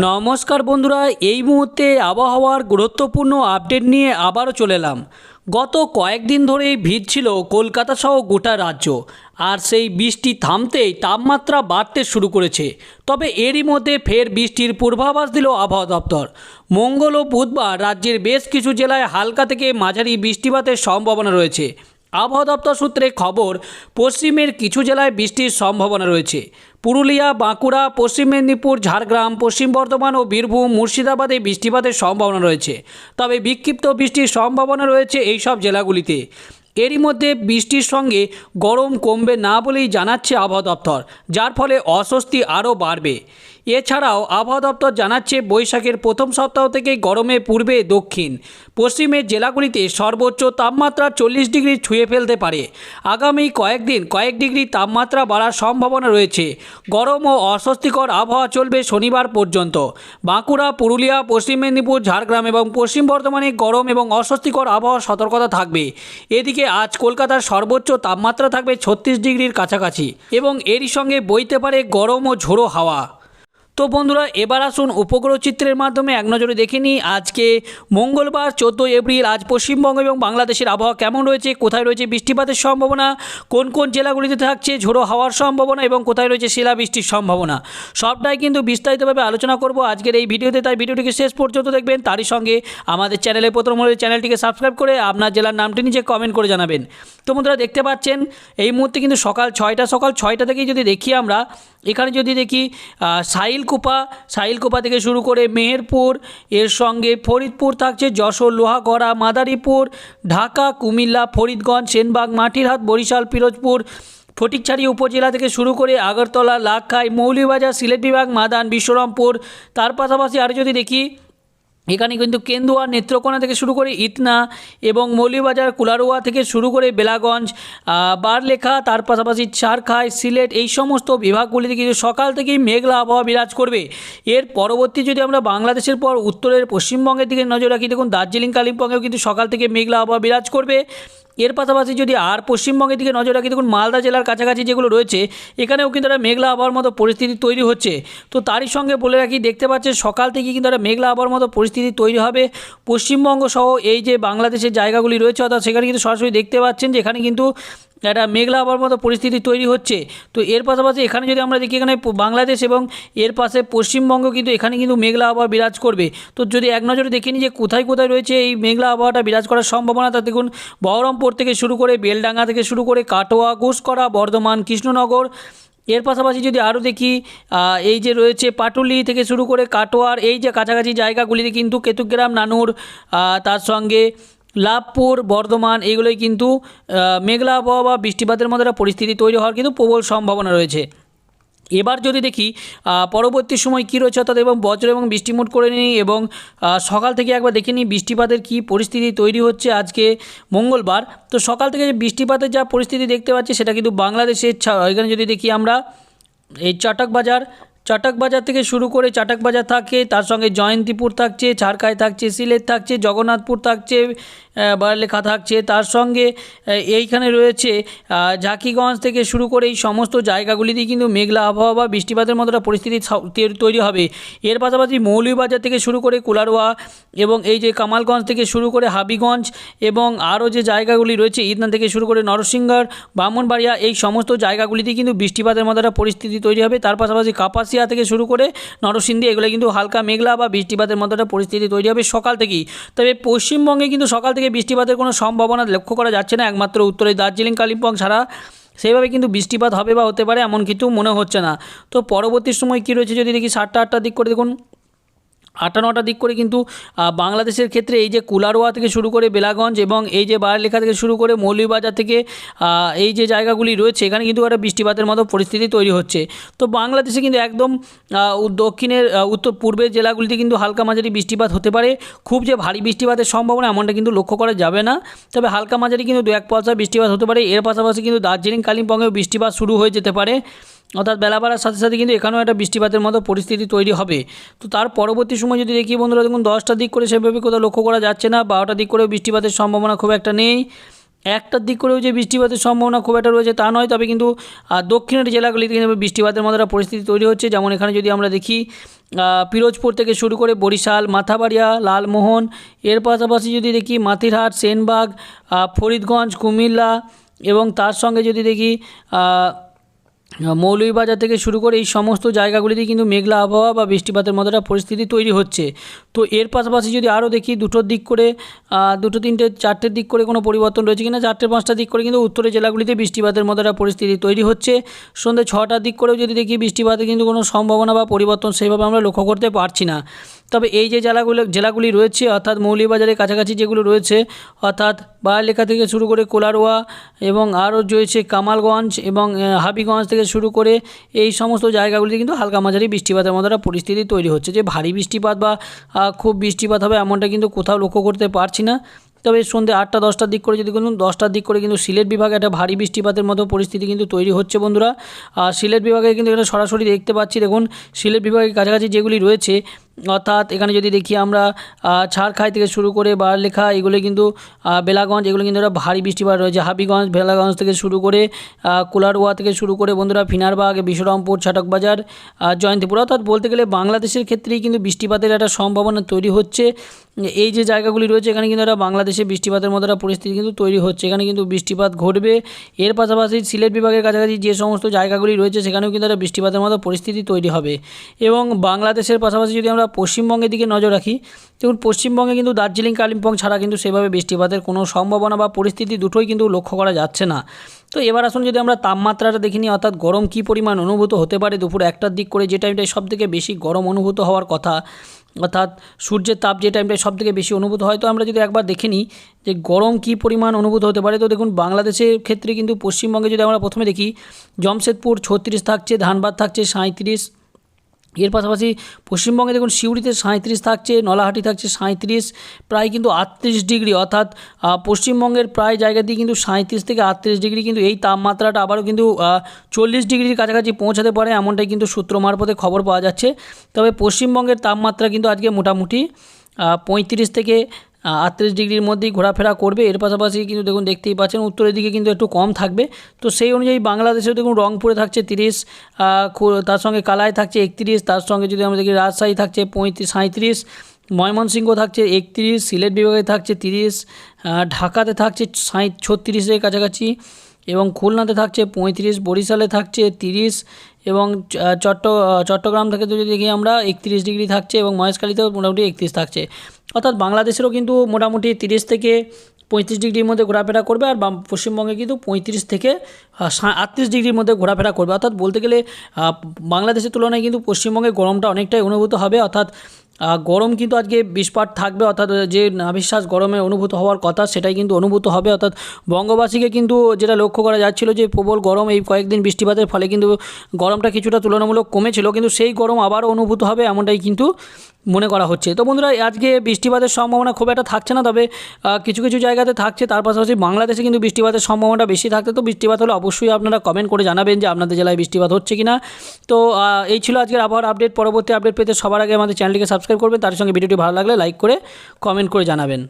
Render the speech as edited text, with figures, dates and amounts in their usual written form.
নমস্কার বন্ধুরা, এই মুহূর্তে আবহাওয়ার গুরুত্বপূর্ণ আপডেট নিয়ে আবারও চলে এলাম। গত কয়েকদিন ধরেই ভিড় ছিল কলকাতা সহ গোটা রাজ্য, আর সেই বৃষ্টি থামতেই তাপমাত্রা বাড়তে শুরু করেছে। তবে এরই মধ্যে ফের বৃষ্টির পূর্বাভাস দিল আবহাওয়া দপ্তর। মঙ্গল ও বুধবার রাজ্যের বেশ কিছু জেলায় হালকা থেকে মাঝারি বৃষ্টিপাতের সম্ভাবনা রয়েছে। আবহাওয়া দপ্তর সূত্রে খবর, পশ্চিমের কিছু জেলায় বৃষ্টির সম্ভাবনা রয়েছে। পুরুলিয়া, বাঁকুড়া, পশ্চিম মেদিনীপুর, ঝাড়গ্রাম, পশ্চিম বর্ধমান ও বীরভূম, মুর্শিদাবাদে বৃষ্টিপাতের সম্ভাবনা রয়েছে। তবে বিক্ষিপ্ত বৃষ্টির সম্ভাবনা রয়েছে এই সব জেলাগুলিতে। এরই মধ্যে বৃষ্টির সঙ্গে গরম কমবে না বলেই জানাচ্ছে আবহাওয়া দপ্তর, যার ফলে অস্বস্তি আরও বাড়বে। এছাড়াও আবহাওয়া দপ্তর জানাচ্ছে, বৈশাখের প্রথম সপ্তাহ থেকে গরমে পূর্বে দক্ষিণ পশ্চিমের জেলাগুলিতে সর্বোচ্চ তাপমাত্রা 40 ডিগ্রি ছুঁয়ে ফেলতে পারে। আগামী কয়েকদিন কয়েক ডিগ্রি তাপমাত্রা বাড়ার সম্ভাবনা রয়েছে। গরম ও অস্বস্তিকর আবহাওয়া চলবে শনিবার পর্যন্ত। বাঁকুড়া, পুরুলিয়া, পশ্চিম মেদিনীপুর, ঝাড়গ্রাম এবং পশ্চিম বর্ধমানে গরম এবং অস্বস্তিকর আবহাওয়ার সতর্কতা থাকবে। এদিকে আজ কলকাতার সর্বোচ্চ তাপমাত্রা থাকবে 36 ডিগ্রির কাছাকাছি এবং এরই সঙ্গে বইতে পারে গরম ও ঝোড়ো হাওয়া। তো বন্ধুরা, এবার আসুন উপগ্রহ চিত্রের মাধ্যমে এক নজরে দেখে নিই আজকে মঙ্গলবার 14 এপ্রিল আজ পশ্চিমবঙ্গ এবং বাংলাদেশের আবহাওয়া কেমন রয়েছে, কোথায় রয়েছে বৃষ্টিপাতের সম্ভাবনা, কোন কোন জেলাগুলিতে থাকছে ঝোড়ো হাওয়ার সম্ভাবনা এবং কোথায় রয়েছে শিলাবৃষ্টির সম্ভাবনা। সবটাই কিন্তু বিস্তারিতভাবে আলোচনা করব আজকের এই ভিডিওতে, তাই ভিডিওটিকে শেষ পর্যন্ত দেখবেন। তারই সঙ্গে আমাদের চ্যানেলে প্রথম হলে চ্যানেলটিকে সাবস্ক্রাইব করে আপনার জেলার নামটি নিচে কমেন্ট করে জানাবেন। তো বন্ধুরা, দেখতে পাচ্ছেন এই মুহূর্তে কিন্তু সকাল ছয়টা থেকেই যদি দেখি আমরা, এখানে যদি দেখি সাইলকুপা থেকে শুরু করে মেহেরপুর, এর সঙ্গে ফরিদপুর থাকছে, যশোর, লোহাগড়া, মাদারীপুর, ঢাকা, কুমিল্লা, ফরিদগঞ্জ, সেনবাগ, মাটিরহাট, বরিশাল, পিরোজপুর, ফটিকছড়ি উপজেলা থেকে শুরু করে আগরতলা, লাখাই, মৌলভীবাজার, সিলেট বিভাগ, মাদান, বিশ্বরমপুর। তার পাশাপাশি আর যদি দেখি, এখানে কিন্তু কেন্দুয়া, নেত্রকোনা থেকে শুরু করে ইতনা এবং মৌলভীবাজার, কুলারোয়া থেকে শুরু করে বেলাগঞ্জ, বারলেখা, তার পাশাপাশি চারখাই, সিলেট, এই সমস্ত বিভাগগুলিতে কিন্তু সকাল থেকেই মেঘলা আবহাওয়া বিরাজ করবে। এর পরবর্তী যদি আমরা বাংলাদেশের পর উত্তরের পশ্চিমবঙ্গের দিকে নজর রাখি, দেখুন দার্জিলিং, কালিম্পংয়েও কিন্তু সকাল থেকে মেঘলা আবহাওয়া বিরাজ করবে। এর পাশাপাশি যদি আর পশ্চিমবঙ্গের দিকে নজর রাখি, দেখুন মালদা জেলার কাছাকাছি যেগুলো রয়েছে, এখানেও কিন্তু একটা মেঘলা আবহাওয়ার মতো পরিস্থিতি তৈরি হচ্ছে। তো তারই সঙ্গে বলে রাখি, দেখতে পাচ্ছেন সকাল থেকে কিন্তু একটা মেঘলা আবহাওয়ার মতো পরিস্থিতি তৈরি হবে পশ্চিমবঙ্গ সহ এই যে বাংলাদেশের জায়গাগুলি রয়েছে, অর্থাৎ সেখানে কিন্তু সরাসরি দেখতে পাচ্ছেন যে এখানে কিন্তু একটা মেঘলা আবহাওয়ার মতো পরিস্থিতি তৈরি হচ্ছে। তো এর পাশাপাশি এখানে যদি আমরা দেখি, এখানে বাংলাদেশ এবং এর পাশে পশ্চিমবঙ্গ কিন্তু এখানে কিন্তু মেঘলা আবহাওয়া বিরাজ করবে। তো যদি এক নজরে দেখে নিই যে কোথায় কোথায় রয়েছে এই মেঘলা আবহাওয়াটা বিরাজ করার সম্ভাবনা, তা দেখুন বহরমপুর থেকে শুরু করে বেলডাঙ্গা থেকে শুরু করে কাটোয়া, ঘুষকরা, বর্ধমান, কৃষ্ণনগর। এর পাশাপাশি যদি আরও দেখি, এই যে রয়েছে পাটুলি থেকে শুরু করে কাটোয়ার এই যে কাছাকাছি জায়গাগুলিতে কিন্তু কেতুগ্রাম, নানুর, তার সঙ্গে লাভপুর, বর্ধমান, এইগুলোই কিন্তু মেঘলা আবহাওয়া বা বৃষ্টিপাতের মধ্যে একটা পরিস্থিতি তৈরি হওয়ার কিন্তু প্রবল সম্ভাবনা রয়েছে। এবার যদি দেখি পরবর্তী সময় কী রয়েছে, অর্থাৎ এবং বজ্র এবং বৃষ্টি মোট করে নিই এবং সকাল থেকে একবার দেখে নিই বৃষ্টিপাতের কী পরিস্থিতি তৈরি হচ্ছে আজকে মঙ্গলবার। তো সকাল থেকে যে বৃষ্টিপাতের যা পরিস্থিতি দেখতে পাচ্ছি, সেটা কিন্তু বাংলাদেশের এখানে যদি দেখি আমরা, এই চটকবাজার থেকে শুরু করে চটকবাজার থাকে, তার সঙ্গে জয়ন্তীপুর থাকছে, ঝাড়খাই থাকছে, সিলেট থাকছে, জগন্নাথপুর থাকছে, বারলেখা থাকছে, তার সঙ্গে এইখানে রয়েছে ঝাঁকিগঞ্জ থেকে শুরু করে এই সমস্ত জায়গাগুলিতেই কিন্তু মেঘলা আবহাওয়া বা বৃষ্টিপাতের মতো একটা পরিস্থিতি তৈরি হবে। এর পাশাপাশি মৌলভীবাজার থেকে শুরু করে কুলারোয়া এবং এই যে কামালগঞ্জ থেকে শুরু করে হাবিগঞ্জ এবং আরও যে জায়গাগুলি রয়েছে ইতনা থেকে শুরু করে নরসিংগড়, ব্রাহ্মণবাড়িয়া, এই সমস্ত জায়গাগুলিতেই কিন্তু বৃষ্টিপাতের মতো একটা পরিস্থিতি তৈরি হবে। তার পাশাপাশি কাপাসিয়া থেকে শুরু করে নরসিংদী, এগুলো কিন্তু হালকা মেঘলা বা বৃষ্টিপাতের মতো একটা পরিস্থিতি তৈরি হবে সকাল থেকেই। তবে পশ্চিমবঙ্গে কিন্তু সকাল থেকে বৃষ্টিপাতের কোনো সম্ভাবনা লক্ষ্য করা যাচ্ছে না, একমাত্র উত্তরে দার্জিলিং, কালিম্পং ছাড়া সেইভাবে কিন্তু বৃষ্টিপাত হবে বা হতে পারে এমন কিছু মনে হচ্ছে না। তো পরবর্তী সময় কী রয়েছে যদি দেখি, 7টা-8টার দিক করে দেখুন, 8টা-9টার দিক করে কিন্তু বাংলাদেশের ক্ষেত্রে এই যে কুলারোয়া থেকে শুরু করে বেলাগঞ্জ এবং এই যে বারলেখা থেকে শুরু করে মৌলভীবাজার থেকে এই যে জায়গাগুলি রয়েছে, এখানে কিন্তু একটা বৃষ্টিপাতের মতো পরিস্থিতি তৈরি হচ্ছে। তো বাংলাদেশে কিন্তু একদম দক্ষিণের উত্তর পূর্বের জেলাগুলিতে কিন্তু হালকা মাঝারি বৃষ্টিপাত হতে পারে। খুব যে ভারী বৃষ্টিপাতের সম্ভাবনা এমনটা কিন্তু লক্ষ্য করা যাবে না, তবে হালকা মাঝারি কিন্তু 2-1 পয়সা বৃষ্টিপাত হতে পারে। এর পাশাপাশি কিন্তু দার্জিলিং, কালিম্পংয়েও বৃষ্টিপাত শুরু হয়ে যেতে পারে, অর্থাৎ বেলা বাড়ার সাথে সাথে কিন্তু এখানেও একটা বৃষ্টিপাতের মতো পরিস্থিতি তৈরি হবে। তো তার পরবর্তী সময় যদি দেখি বন্ধুরা, দেখুন 10টার দিক করে সেভাবে কোথাও লক্ষ্য করা যাচ্ছে না, 12টার দিক করেও বৃষ্টিপাতের সম্ভাবনা খুব একটা নেই। একটার দিক করেও যে বৃষ্টিপাতের সম্ভাবনা খুব একটা রয়েছে তা নয়, তবে কিন্তু দক্ষিণের জেলাগুলিতে কিন্তু বৃষ্টিপাতের মতো একটা পরিস্থিতি তৈরি হচ্ছে। যেমন এখানে যদি আমরা দেখি পিরোজপুর থেকে শুরু করে বরিশাল, মাথাবাড়িয়া, লালমোহন, এর পাশাপাশি যদি দেখি মাটিরহাট, সেনবাগ, ফরিদগঞ্জ, কুমিল্লা এবং তার সঙ্গে যদি দেখি মৌলভীবাজার থেকে শুরু করে এই সমস্ত জায়গাগুলিতে কিন্তু মেঘলা আবহাওয়া বা বৃষ্টিপাতের মতো একটা পরিস্থিতি তৈরি হচ্ছে। তো এর পাশাপাশি যদি আরও দেখি দুটোর দিক করে দুটো তিনটে চারটের দিক করে কোনো পরিবর্তন রয়েছে কিনা, চারটে পাঁচটার দিক করে কিন্তু উত্তরের জেলাগুলিতে বৃষ্টিপাতের মতো একটা পরিস্থিতি তৈরি হচ্ছে। সন্ধ্যে 6টার দিক করেও যদি দেখি বৃষ্টিপাতের কিন্তু কোনো সম্ভাবনা বা পরিবর্তন সেইভাবে আমরা লক্ষ্য করতে পারছি না। তবে এই যে জেলাগুলি রয়েছে অর্থাৎ মৌলভীবাজারের কাছাকাছি যেগুলো রয়েছে অর্থাৎ বায়ালেখা থেকে শুরু করে কোলারোয়া এবং আরও রয়েছে কামালগঞ্জ এবং হাবিগঞ্জ থেকে শুরু করে এই সমস্ত জায়গাগুলিতে কিন্তু হালকা মাঝারি বৃষ্টিপাতের মতো একটা পরিস্থিতি তৈরি হচ্ছে। যে ভারী বৃষ্টিপাত বা খুব বৃষ্টিপাত হবে এমনটা কিন্তু কোথাও লক্ষ্য করতে পারছি না। তবে সন্ধ্যে 8টা 10টার দিক করে যদি কিন্তু 10টার দিক করে কিন্তু সিলেট বিভাগে একটা ভারী বৃষ্টিপাতের মতো পরিস্থিতি কিন্তু তৈরি হচ্ছে বন্ধুরা। সিলেট বিভাগে কিন্তু এটা সরাসরি দেখতে পাচ্ছি। দেখুন সিলেট বিভাগের কাছাকাছি যেগুলি রয়েছে অর্থাৎ এখানে যদি দেখি আমরা ছাড়খাই থেকে শুরু করে বারলেখা এগুলো কিন্তু বেলাগঞ্জ এগুলো কিন্তু একটা ভারী বৃষ্টিপাত রয়েছে। হাবিগঞ্জ, বেলাগঞ্জ থেকে শুরু করে কোলারোয়া থেকে শুরু করে বন্ধুরা ফিনারবাগ, বিশ্বরামপুর, ছাটকবাজার, জয়ন্তীপুর অর্থাৎ বলতে গেলে বাংলাদেশের ক্ষেত্রেই কিন্তু বৃষ্টিপাতের একটা সম্ভাবনা তৈরি হচ্ছে। এই যে জায়গাগুলি রয়েছে এখানে কিন্তু একটা বাংলাদেশে বৃষ্টিপাতের মতো একটা পরিস্থিতি কিন্তু তৈরি হচ্ছে। এখানে কিন্তু বৃষ্টিপাত ঘটবে। এর পাশাপাশি সিলেট বিভাগের কাছাকাছি যে সমস্ত জায়গাগুলি রয়েছে সেখানেও কিন্তু একটা বৃষ্টিপাতের মতো পরিস্থিতি তৈরি হবে। এবং বাংলাদেশের পাশাপাশি যদি আমরা পশ্চিমবঙ্গের দিকে নজর রাখি দেখুন পশ্চিমবঙ্গে কিন্তু দার্জিলিং, কালিম্পং ছাড়া কিন্তু সেভাবে বৃষ্টিপাতের কোনো সম্ভাবনা বা পরিস্থিতি দুটোই কিন্তু লক্ষ্য করা যাচ্ছে না। তো এবার আসুন যদি আমরা তাপমাত্রাটা দেখে নিই অর্থাৎ গরম কী পরিমাণ অনুভূত হতে পারে দুপুর 1টার দিক করে, যে টাইমটায় সবথেকে বেশি গরম অনুভূত হওয়ার কথা অর্থাৎ সূর্যের তাপ যে টাইমটায় সবথেকে বেশি অনুভূত হয়। তো আমরা যদি একবার দেখে নিই যে গরম কী পরিমাণ অনুভূত হতে পারে, তো দেখুন বাংলাদেশের ক্ষেত্রে কিন্তু পশ্চিমবঙ্গে যদি আমরা প্রথমে দেখি জমশেদপুর 36 থাকছে, ধানবাদ থাকছে 37, এর পাশাপাশি পশ্চিমবঙ্গে দেখুন সিউড়িতে 37 থাকছে, নলাহাটি থাকছে 37, প্রায় কিন্তু 38 ডিগ্রি অর্থাৎ পশ্চিমবঙ্গের প্রায় জায়গাতেই কিন্তু 37 থেকে 38 ডিগ্রি কিন্তু এই তাপমাত্রাটা আবারও কিন্তু 40 ডিগ্রির কাছাকাছি পৌঁছাতে পারে এমনটাই কিন্তু সূত্র মারফতে খবর পাওয়া যাচ্ছে। তবে পশ্চিমবঙ্গের তাপমাত্রা কিন্তু আজকে মোটামুটি 35 থেকে 38 ডিগ্রির মধ্যেই ঘোরাফেরা করবে। এর পাশাপাশি কিন্তু দেখুন দেখতেই পাচ্ছেন উত্তরের দিকে কিন্তু একটু কম থাকবে। তো সেই অনুযায়ী বাংলাদেশেও দেখুন রংপুরে থাকছে 30, তার সঙ্গে কালাই থাকছে 31, তার সঙ্গে যদি আমরা দেখি রাজশাহী থাকছে 37, ময়মনসিংহ থাকছে 31, সিলেট বিভাগে থাকছে 30, ঢাকাতে থাকছে 36-এর কাছাকাছি এবং খুলনাতে থাকছে 35, বরিশালে থাকছে 30 এবং চট্টগ্রাম থেকে যদি দেখি আমরা 31 ডিগ্রি থাকছে এবং মহেশখালীতেও মোটামুটি 31 থাকছে। অর্থাৎ বাংলাদেশেরও কিন্তু মোটামুটি 30 থেকে 35 ডিগ্রির মধ্যে ঘোরাফেরা করবে আর পশ্চিমবঙ্গে কিন্তু 35 থেকে 38 ডিগ্রির মধ্যে ঘোরাফেরা করবে। অর্থাৎ বলতে গেলে বাংলাদেশের তুলনায় কিন্তু পশ্চিমবঙ্গে গরমটা অনেকটাই অনুভূত হবে। অর্থাৎ গরম কিন্তু আজকে বিস্ফাট থাকবে অর্থাৎ যে নাভিশ্বাস গরমে অনুভূত হওয়ার কথা সেটাই কিন্তু অনুভূত হবে। অর্থাৎ বঙ্গবাসীকে কিন্তু যেটা লক্ষ্য করা যাচ্ছিল যে প্রবল গরম এই কয়েকদিন বৃষ্টিপাতের ফলে কিন্তু গরমটা কিছুটা তুলনামূলক কমেছিল, কিন্তু সেই গরম আবারও অনুভূত হবে এমনটাই কিন্তু মনে করা হচ্ছে। তো বন্ধুরা আজকে বৃষ্টিপাতের সম্ভাবনা খুব একটা থাকছে না, তবে কিছু কিছু জায়গাতে থাকছে। তার পাশাপাশি বাংলাদেশে কিন্তু বৃষ্টিপাতের সম্ভাবনাটা বেশি থাকতে, তো বৃষ্টিপাত হলে অবশ্যই আপনারা কমেন্ট করে জানাবেন যে আপনাদের জেলায় বৃষ্টিপাত হচ্ছে কিনা। তো এই ছিল আজকের আবহাওয়ার আপডেট। পরবর্তী আপডেট পেতে সবার আগে আমাদের চ্যানেলটিকে সাবস্ক্রাইব করবেন, তার সঙ্গে ভিডিওটি ভালো লাগলে লাইক করে কমেন্ট করে জানাবেন।